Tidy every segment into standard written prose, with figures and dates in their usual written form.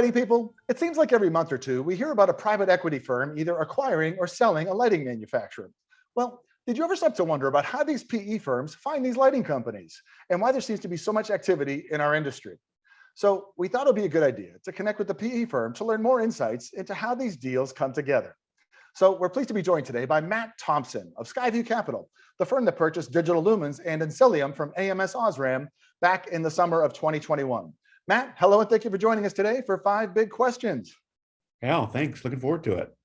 lighting people, it seems like every month or two, we hear about a private equity firm either acquiring or selling a lighting manufacturer. Well, did you ever stop to wonder about how these PE firms find these lighting companies and why there seems to be so much activity in our industry? So we thought it'd be a good idea to connect with the PE firm to learn more insights into how these deals come together. So we're pleased to be joined today by Matt Thompson of Skyview Capital, the firm that purchased Digital Lumens and Encelium from AMS OSRAM back in the summer of 2021. Matt, hello, and thank you for joining us today for 5 big questions. Al, thanks. Looking forward to it.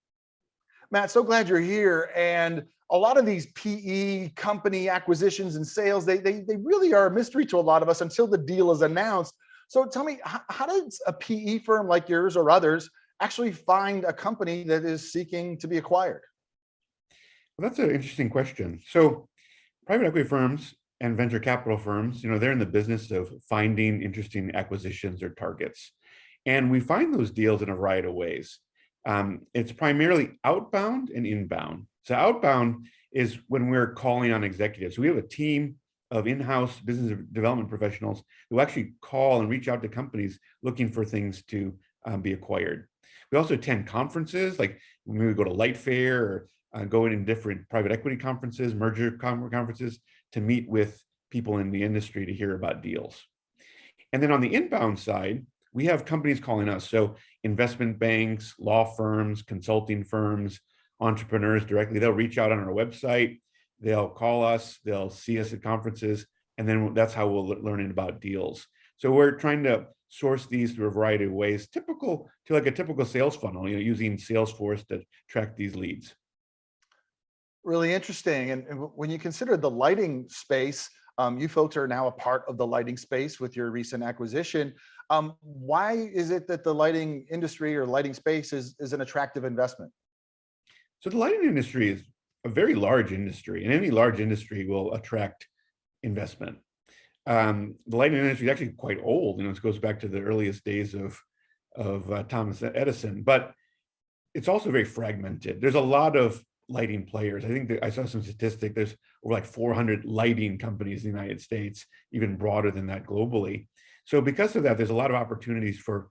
Matt, so glad you're here. And a lot of these PE company acquisitions and sales, they really are a mystery to a lot of us until the deal is announced. So tell me, how does a PE firm like yours or others actually find a company that is seeking to be acquired? Well, that's an interesting question. So private equity firms and venture capital firms, they're in the business of finding interesting acquisitions or targets. And we find those deals in a variety of ways. It's primarily outbound and inbound. So outbound is when we're calling on executives. So we have a team of in-house business development professionals who actually call and reach out to companies looking for things to be acquired. We also attend conferences, like when we go to Light Fair or going in different private equity conferences, merger conferences, to meet with people in the industry to hear about deals. And then on the inbound side, we have companies calling us. So investment banks, law firms, consulting firms, entrepreneurs directly, they'll reach out on our website, they'll call us, they'll see us at conferences, and then that's how we'll learn about deals. So we're trying to source these through a variety of ways, typical to like a typical sales funnel, using Salesforce to track these leads. Really interesting. And when you consider the lighting space, you folks are now a part of the lighting space with your recent acquisition. Why is it that the lighting industry or lighting space is an attractive investment? So the lighting industry is a very large industry, and any large industry will attract investment. The lighting industry is actually quite old. It goes back to the earliest days of Thomas Edison, but it's also very fragmented. There's a lot of lighting players. I think that I saw some statistic. There's over like 400 lighting companies in the United States, even broader than that globally. So because of that, there's a lot of opportunities for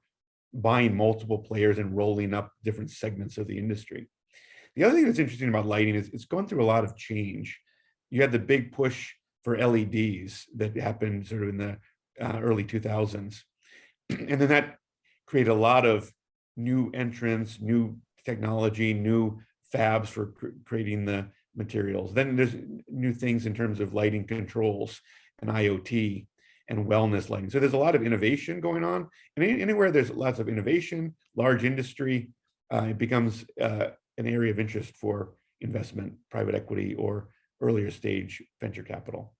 buying multiple players and rolling up different segments of the industry. The other thing that's interesting about lighting is it's gone through a lot of change. You had the big push for LEDs that happened sort of in the early 2000s. And then that created a lot of new entrants, new technology, new fabs for creating the materials. Then there's new things in terms of lighting controls and IoT and wellness lighting. So there's a lot of innovation going on. And anywhere there's lots of innovation, large industry, it becomes an area of interest for investment, private equity, or earlier stage venture capital.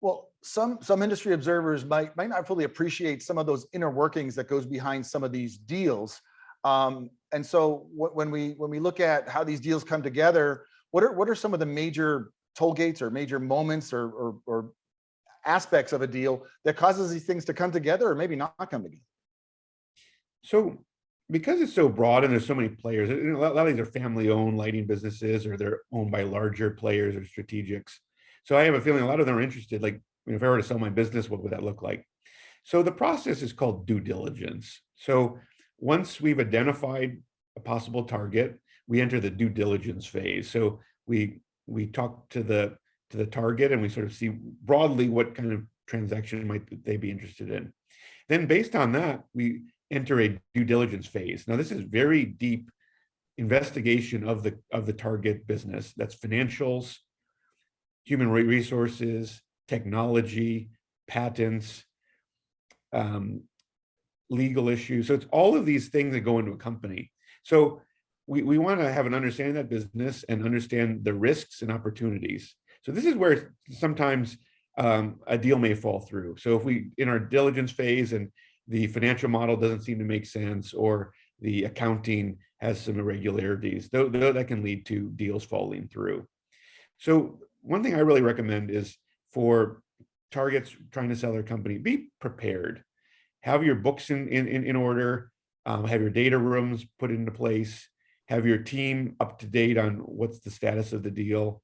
Well, some industry observers might not fully appreciate some of those inner workings that goes behind some of these deals. And so when we look at how these deals come together, what are some of the major toll gates or major moments or aspects of a deal that causes these things to come together or maybe not come together? So because it's so broad and there's so many players, a lot of these are family-owned lighting businesses, or they're owned by larger players or strategics. So I have a feeling a lot of them are interested, like, if I were to sell my business, what would that look like? So the process is called due diligence. So once we've identified a possible target, we enter the due diligence phase. So we talk to the target and we sort of see broadly what kind of transaction might they be interested in. Then based on that, we enter a due diligence phase. Now this is very deep investigation of the target business. That's financials, human resources, technology, patents, legal issues. So it's all of these things that go into a company. So we want to have an understanding of that business and understand the risks and opportunities. So this is where sometimes a deal may fall through. So if we, in our diligence phase, and the financial model doesn't seem to make sense, or the accounting has some irregularities, that can lead to deals falling through. So one thing I really recommend is for targets trying to sell their company, be prepared. Have your books in order, have your data rooms put into place, have your team up to date on what's the status of the deal,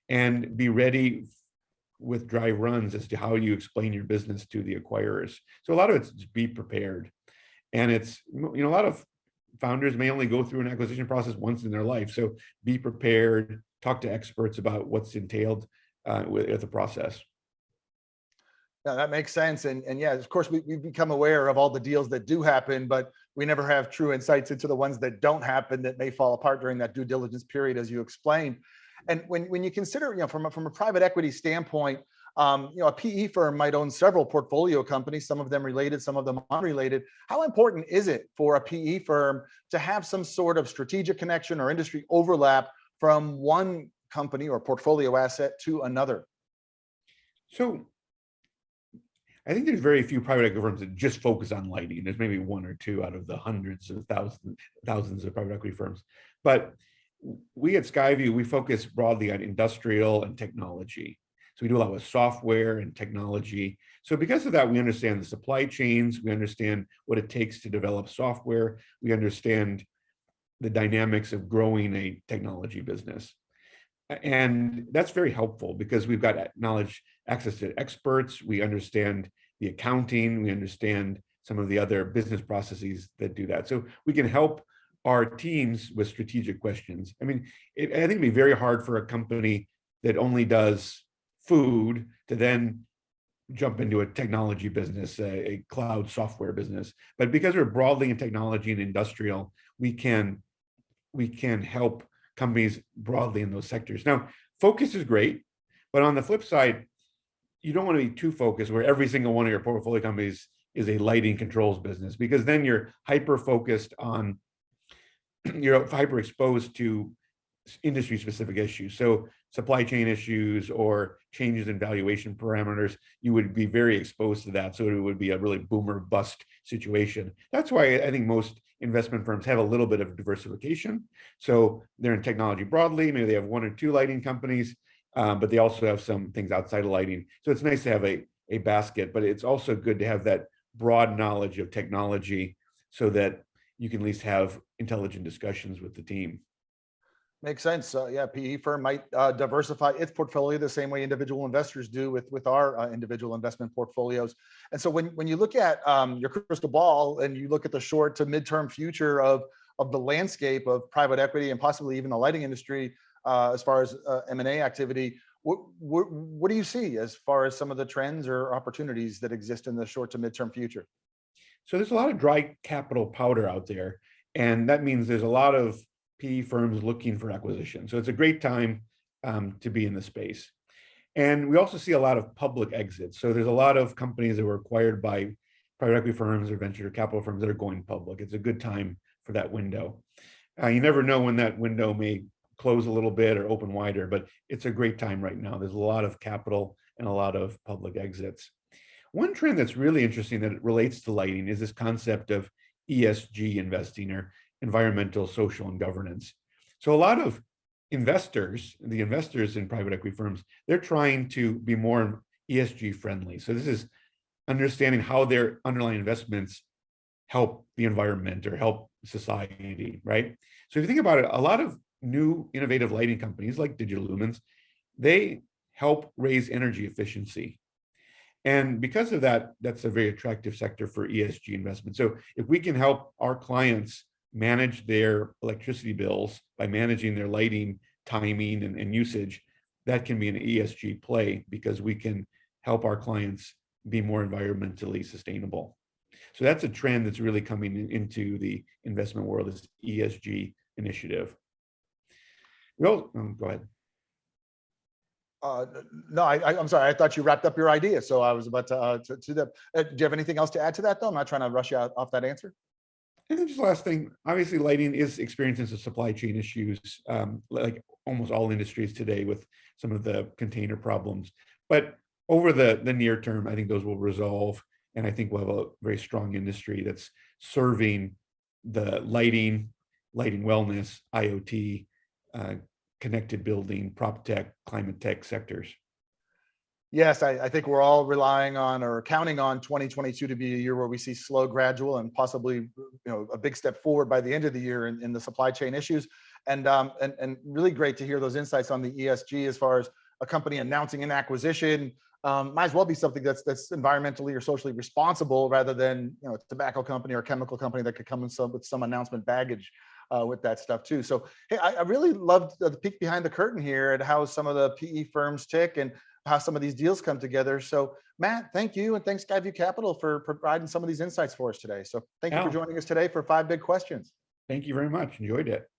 and be ready with dry runs as to how you explain your business to the acquirers. So a lot of it's just be prepared. And it's, a lot of founders may only go through an acquisition process once in their life. So be prepared, talk to experts about what's entailed with the process. Yeah, that makes sense. And yeah, of course, we've become aware of all the deals that do happen, but we never have true insights into the ones that don't happen that may fall apart during that due diligence period, as you explained. And when you consider, from a private equity standpoint, a PE firm might own several portfolio companies, some of them related, some of them unrelated. How important is it for a PE firm to have some sort of strategic connection or industry overlap from one company or portfolio asset to another? So I think there's very few private equity firms that just focus on lighting. There's maybe one or two out of the hundreds of thousands of private equity firms. But we at Skyview, we focus broadly on industrial and technology. So we do a lot with software and technology. So because of that, we understand the supply chains, we understand what it takes to develop software, we understand the dynamics of growing a technology business. And that's very helpful because we've got knowledge, access to experts, we understand the accounting, we understand some of the other business processes that do that. So we can help our teams with strategic questions. I mean, I think it'd be very hard for a company that only does food to then jump into a technology business, a cloud software business. But because we're broadly in technology and industrial, we can help companies broadly in those sectors. Now, focus is great, but on the flip side, you don't want to be too focused where every single one of your portfolio companies is a lighting controls business, because then you're hyper focused on, you're hyper exposed to industry specific issues. So supply chain issues or changes in valuation parameters, you would be very exposed to that. So it would be a really boomer bust situation. That's why I think most investment firms have a little bit of diversification. So they're in technology broadly, maybe they have one or two lighting companies, but they also have some things outside of lighting. So it's nice to have a basket, but it's also good to have that broad knowledge of technology so that you can at least have intelligent discussions with the team. Makes sense. Yeah, PE firm might diversify its portfolio the same way individual investors do with our individual investment portfolios. And so when you look at your crystal ball and you look at the short to midterm future of the landscape of private equity and possibly even the lighting industry, as far as M&A activity, what do you see as far as some of the trends or opportunities that exist in the short to midterm future? So there's a lot of dry capital powder out there, and that means there's a lot of PE firms looking for acquisition. So it's a great time to be in the space. And we also see a lot of public exits. So there's a lot of companies that were acquired by private equity firms or venture capital firms that are going public. It's a good time for that window. You never know when that window may close a little bit or open wider, but it's a great time right now. There's a lot of capital and a lot of public exits. One trend that's really interesting that relates to lighting is this concept of ESG investing, or environmental, social, and governance. So a lot of investors, the investors in private equity firms, they're trying to be more ESG friendly. So this is understanding how their underlying investments help the environment or help society, right? So if you think about it, a lot of new innovative lighting companies like Digital Lumens, they help raise energy efficiency. And because of that, that's a very attractive sector for ESG investment. So if we can help our clients manage their electricity bills by managing their lighting timing and usage, that can be an ESG play because we can help our clients be more environmentally sustainable. So that's a trend that's really coming into the investment world, is ESG initiative. Well, go ahead. No, I'm sorry. I thought you wrapped up your idea, so I was about to that. Do you have anything else to add to that, though? I'm not trying to rush you out off that answer. And then just last thing, obviously lighting is experiencing some supply chain issues, like almost all industries today with some of the container problems. But over the near term, I think those will resolve. And I think we'll have a very strong industry that's serving the lighting wellness, IoT, connected building, prop tech, climate tech sectors. Yes, I think we're all relying on or counting on 2022 to be a year where we see slow, gradual, and possibly a big step forward by the end of the year in the supply chain issues. And really great to hear those insights on the ESG as far as a company announcing an acquisition might as well be something that's environmentally or socially responsible rather than a tobacco company or a chemical company that could come in with some announcement baggage with that stuff too. So hey, I really loved the peek behind the curtain here at how some of the PE firms tick and how some of these deals come together. So Matt, thank you, and thanks Skyview Capital for providing some of these insights for us today. So thank you for joining us today for 5 Big Questions. Thank you very much. Enjoyed it.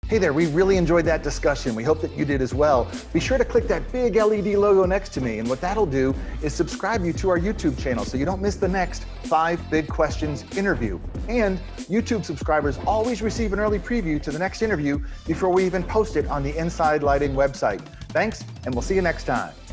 Hey there, we really enjoyed that discussion. We hope that you did as well. Be sure to click that big LED logo next to me, and what that'll do is subscribe you to our YouTube channel so you don't miss the next 5 Big Questions interview. And YouTube subscribers always receive an early preview to the next interview before we even post it on the Inside Lighting website. Thanks, and we'll see you next time.